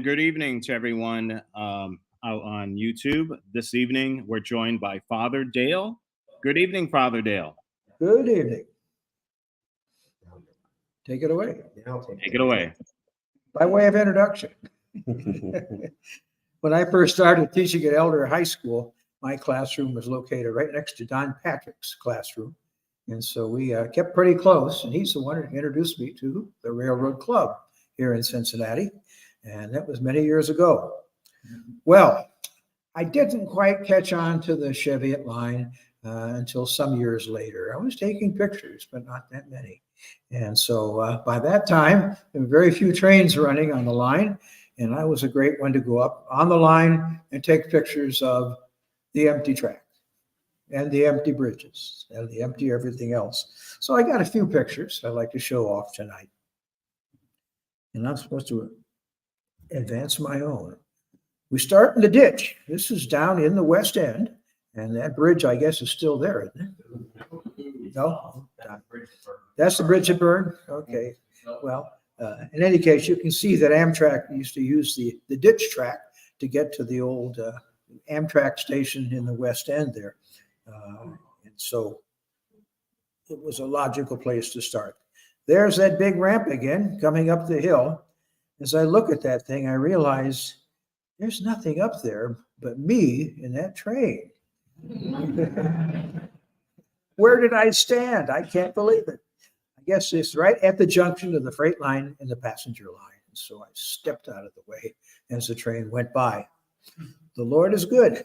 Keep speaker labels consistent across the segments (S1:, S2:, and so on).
S1: good evening to everyone out on YouTube. This evening, we're joined by Father Dale. Good evening, Father Dale.
S2: Good evening. Take it away.
S1: Take it away.
S2: By way of introduction, when I first started teaching at Elder High School, my classroom was located right next to Don Patrick's classroom. And so we kept pretty close, and he's the one who introduced me to the Railroad Club here in Cincinnati. And that was many years ago. Well, I didn't quite catch on to the Cheviot line until some years later. I was taking pictures, but not that many. And so by that time, there were very few trains running on the line. And I was a great one to go up on the line and take pictures of the empty track and the empty bridges and the empty everything else. So I got a few pictures I'd like to show off tonight. And I'm supposed to advance my own. We start in the ditch. This is down in the west end. And that bridge, I guess, is still there, isn't it? No? That's the bridge that burned? Okay. Well, in any case, you can see that Amtrak used to use the ditch track to get to the old Amtrak station in the west end there. And so it was a logical place to start. There's that big ramp again coming up the hill. As I look at that thing, I realize there's nothing up there but me in that train. Where did I stand? I can't believe it. I guess it's right at the junction of the freight line and the passenger line. So I stepped out of the way as the train went by. The Lord is good.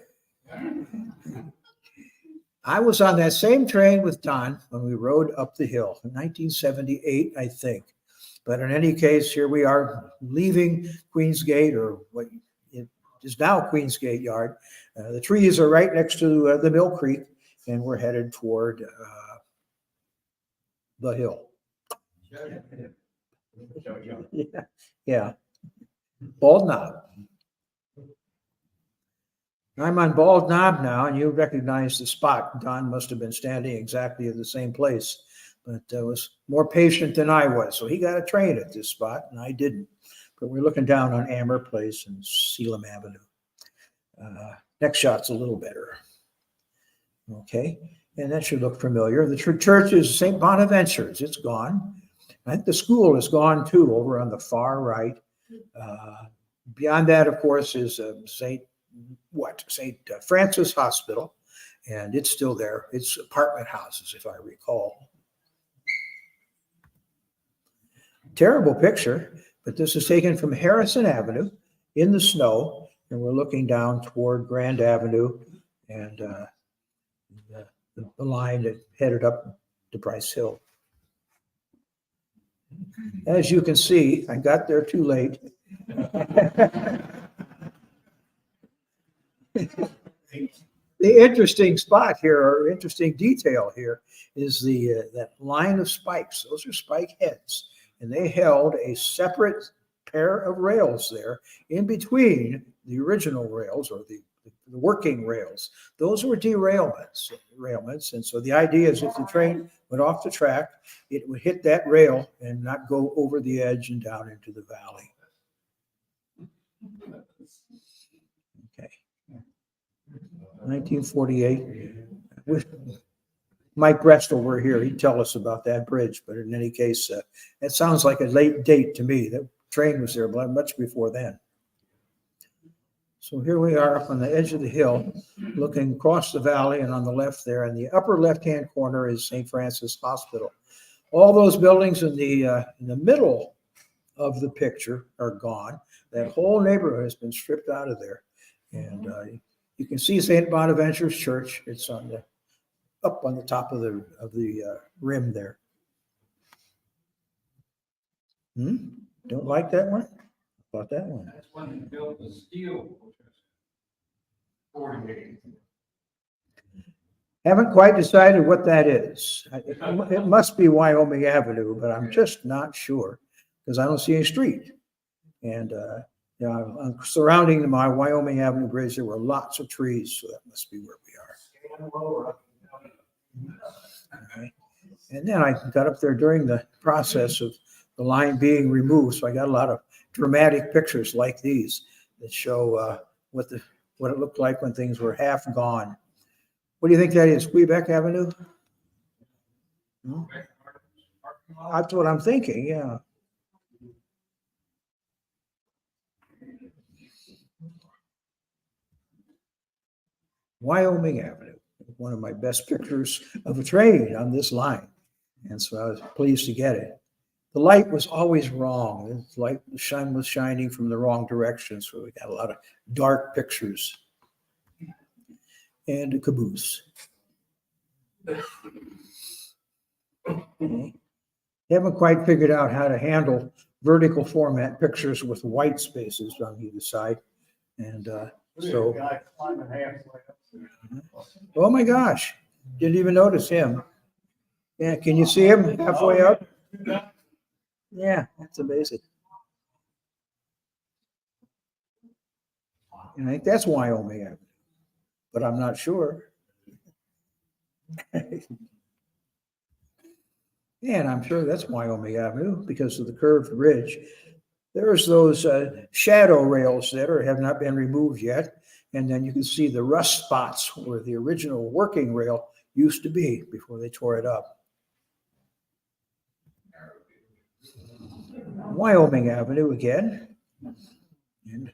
S2: I was on that same train with Don when we rode up the hill in 1978, I think. But in any case, here we are leaving Queens Gate, or what is now Queens Gate Yard. The trees are right next to the Mill Creek, and we're headed toward the hill. Yeah. Bald Knob. I'm on Bald Knob now, and you recognize the spot. Don must have been standing exactly at the same place, but was more patient than I was. So he got a train at this spot, and I didn't. But we're looking down on Amber Place and Sealam Avenue. Next shot's a little better. Okay, and that should look familiar. The church is St. Bonaventure's. It's gone. I think the school is gone too, over on the far right. Beyond that, of course, is St. Francis Hospital, and it's still there. It's apartment houses, if I recall. Terrible picture, but this is taken from Harrison Avenue in the snow, and we're looking down toward Grand Avenue and the line that headed up to Bryce Hill. As you can see, I got there too late. The interesting spot here, or interesting detail here, is that line of spikes. Those are spike heads, and they held a separate pair of rails there in between the original rails, or the working rails. Those were derailments, and so the idea is if the train went off the track, it would hit that rail and not go over the edge and down into the valley. Okay. 1948. With Mike Brestel were here, he'd tell us about that bridge, but in any case, it sounds like a late date to me. That train was there much before then. So here we are up on the edge of the hill, looking across the valley, and on the left there, in the upper left-hand corner is St. Francis Hospital. All those buildings in the middle of the picture are gone. That whole neighborhood has been stripped out of there, and you can see St. Bonaventure's Church. It's up on the top of the rim there. Don't like that one? How about that one?
S3: That's when they built the steel.
S2: Haven't quite decided what that is. It must be Wyoming Avenue, but I'm just not sure because I don't see any street. And I'm surrounding my Wyoming Avenue bridge. There were lots of trees, so that must be where we are. Okay. And then I got up there during the process of the line being removed, so I got a lot of dramatic pictures like these that show what it looked like when things were half gone. What do you think that is? Quebec Avenue? No? That's what I'm thinking, yeah. Wyoming Avenue, one of my best pictures of a train on this line. And so I was pleased to get it. The light was always wrong. The sun was shining from the wrong direction, so we got a lot of dark pictures. And a caboose. Haven't quite figured out how to handle vertical format pictures with white spaces on either side. And so, oh my gosh, didn't even notice him. Yeah, can you see him halfway up? Yeah, that's amazing. And I think that's Wyoming Avenue, but I'm not sure. And I'm sure that's Wyoming Avenue because of the curved ridge. There's those shadow rails that have not been removed yet. And then you can see the rust spots where the original working rail used to be before they tore it up. Wyoming Avenue again. And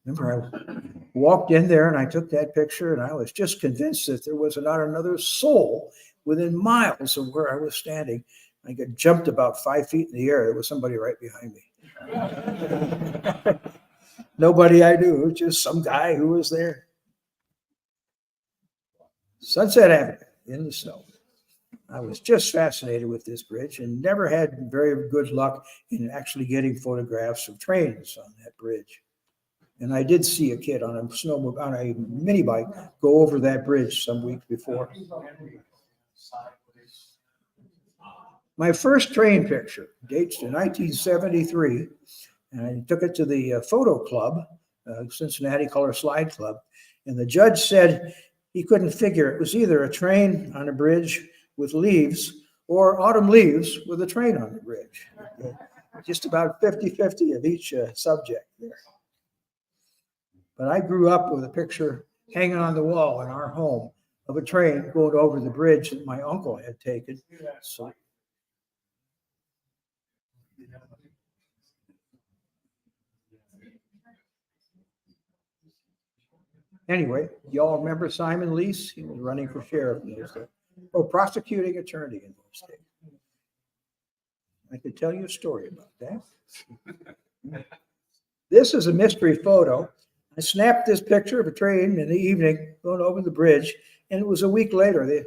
S2: remember, I walked in there and I took that picture and I was just convinced that there was not another soul within miles of where I was standing. I got jumped about 5 feet in the air. There was somebody right behind me. Nobody I knew, just some guy who was there. Sunset Avenue in the snow. I was just fascinated with this bridge and never had very good luck in actually getting photographs of trains on that bridge. And I did see a kid on a mini bike go over that bridge some weeks before. My first train picture dates to 1973, and I took it to the photo club, Cincinnati Color Slide Club, and the judge said he couldn't figure it was either a train on a bridge with leaves or autumn leaves with a train on the bridge. Just about 50-50 of each subject there. But I grew up with a picture hanging on the wall in our home of a train going over the bridge that my uncle had taken. So, anyway, y'all remember Simon Lease? He was running for sheriff in those days. Oh, prosecuting attorney in those days. I could tell you a story about that. This is a mystery photo. I snapped this picture of a train in the evening going over the bridge, and it was a week later. The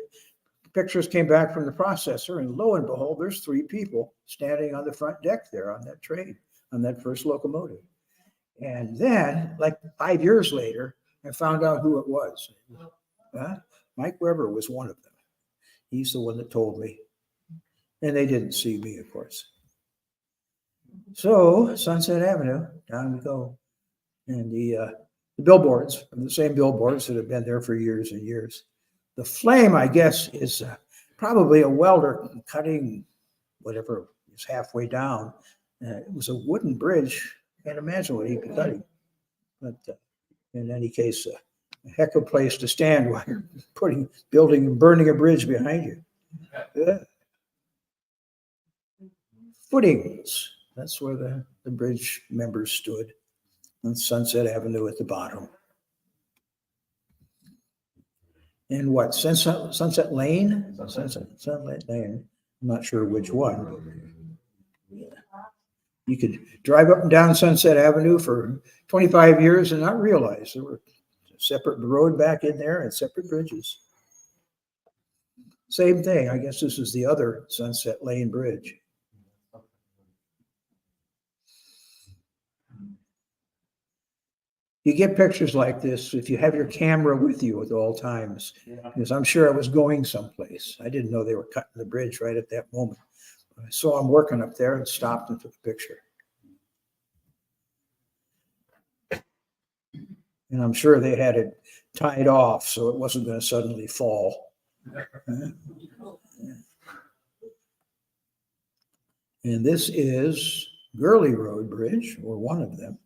S2: pictures came back from the processor, and lo and behold, there's 3 people standing on the front deck there on that train, on that first locomotive. And then, like 5 years later, I found out who it was. Mike Weber was one of them. He's the one that told me. And they didn't see me, of course. So, Sunset Avenue, down we go. And the billboards, the same billboards that have been there for years and years. The flame, I guess, is probably a welder cutting whatever is halfway down. It was a wooden bridge. Can't imagine what he'd be cutting. But in any case, a heck of a place to stand while you're building and burning a bridge behind you. Yeah. Footings. That's where the bridge members stood. On Sunset Avenue at the bottom. And what, Sunset Lane? Sunset Lane. I'm not sure which one. Yeah. You could drive up and down Sunset Avenue for 25 years and not realize there were a separate road back in there and separate bridges. Same thing. I guess this is the other Sunset Lane Bridge. You get pictures like this if you have your camera with you at all times, because I'm sure I was going someplace. I didn't know they were cutting the bridge right at that moment. I saw them working up there and stopped and took a picture. And I'm sure they had it tied off so it wasn't going to suddenly fall. And this is Gurley Road Bridge, or one of them.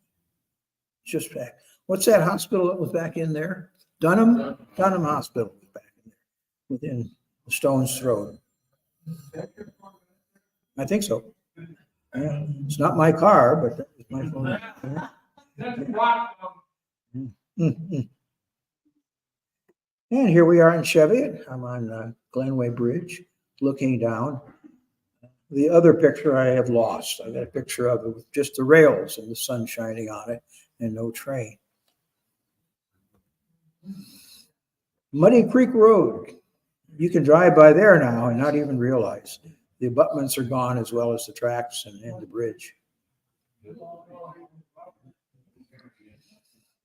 S2: Just back. What's that hospital that was back in there? Dunham Hospital was back in there, within a stone's throw. I think so. Yeah. It's not my car, but that was my phone. Mhm. And here we are in Cheviot. I'm on Glenway Bridge, looking down. The other picture I have lost. I got a picture of it with just the rails and the sun shining on it and no train. Muddy Creek Road. You can drive by there now and not even realize the abutments are gone, as well as the tracks and the bridge.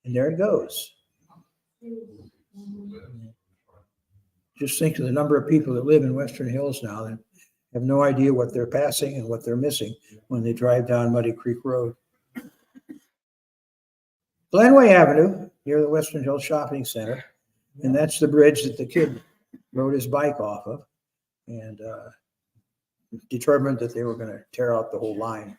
S2: And there it goes. Just think of the number of people that live in Western Hills now that have no idea what they're passing and what they're missing when they drive down Muddy Creek Road. Glenway Avenue, near the Western Hills Shopping Center. And that's the bridge that the kid rode his bike off of and determined that they were going to tear out the whole line.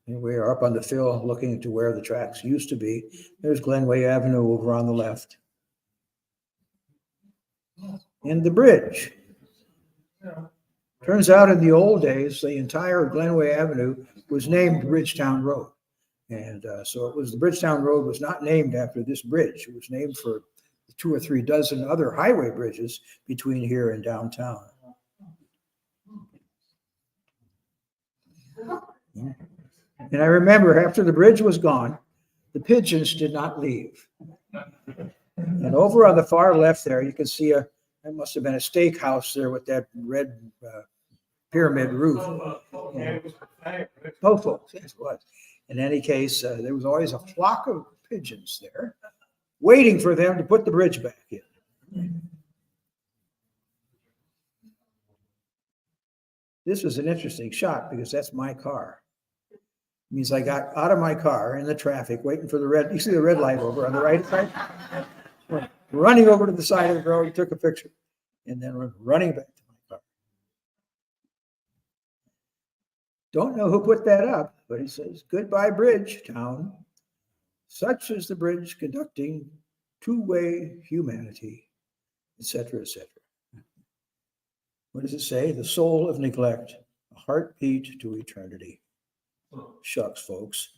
S2: And we are up on the fill looking to where the tracks used to be. There's Glenway Avenue over on the left. And the bridge. Turns out in the old days, the entire Glenway Avenue was named Bridgetown Road. And so it was, the Bridgetown Road was not named after this bridge. It was named for 2 or 3 dozen other highway bridges between here and downtown. And I remember after the bridge was gone, the pigeons did not leave. And over on the far left there, you can see that must have been a steakhouse there with that red pyramid roof. Fofo, yes, it was. In any case, there was always a flock of pigeons there waiting for them to put the bridge back in. This was an interesting shot because that's my car. It means I got out of my car in the traffic waiting for the red. You see the red light over on the right side? Running over to the side of the road, took a picture, and then running back to my car. Don't know who put that up, but he says, "Goodbye, Bridgetown. Such is the bridge conducting two-way humanity," etc., etc. What does it say? The soul of neglect, a heartbeat to eternity. Shucks, folks.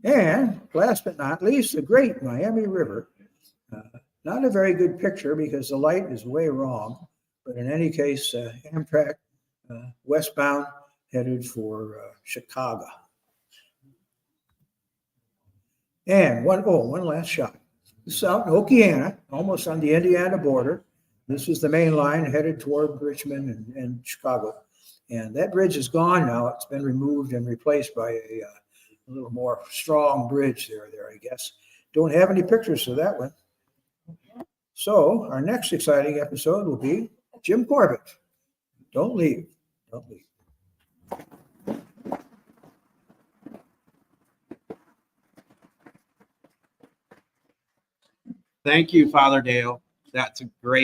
S2: And last but not least, the great Miami River. Not a very good picture because the light is way wrong, but in any case, Amtrak westbound headed for Chicago. And one last shot. This is out in Okeana, almost on the Indiana border. This is the main line headed toward Richmond and Chicago. And that bridge is gone now. It's been removed and replaced by a little more strong bridge there, I guess. Don't have any pictures of that one. So our next exciting episode will be Jim Corbett. Don't leave. Don't leave.
S4: Thank you, Father Dale. That's a great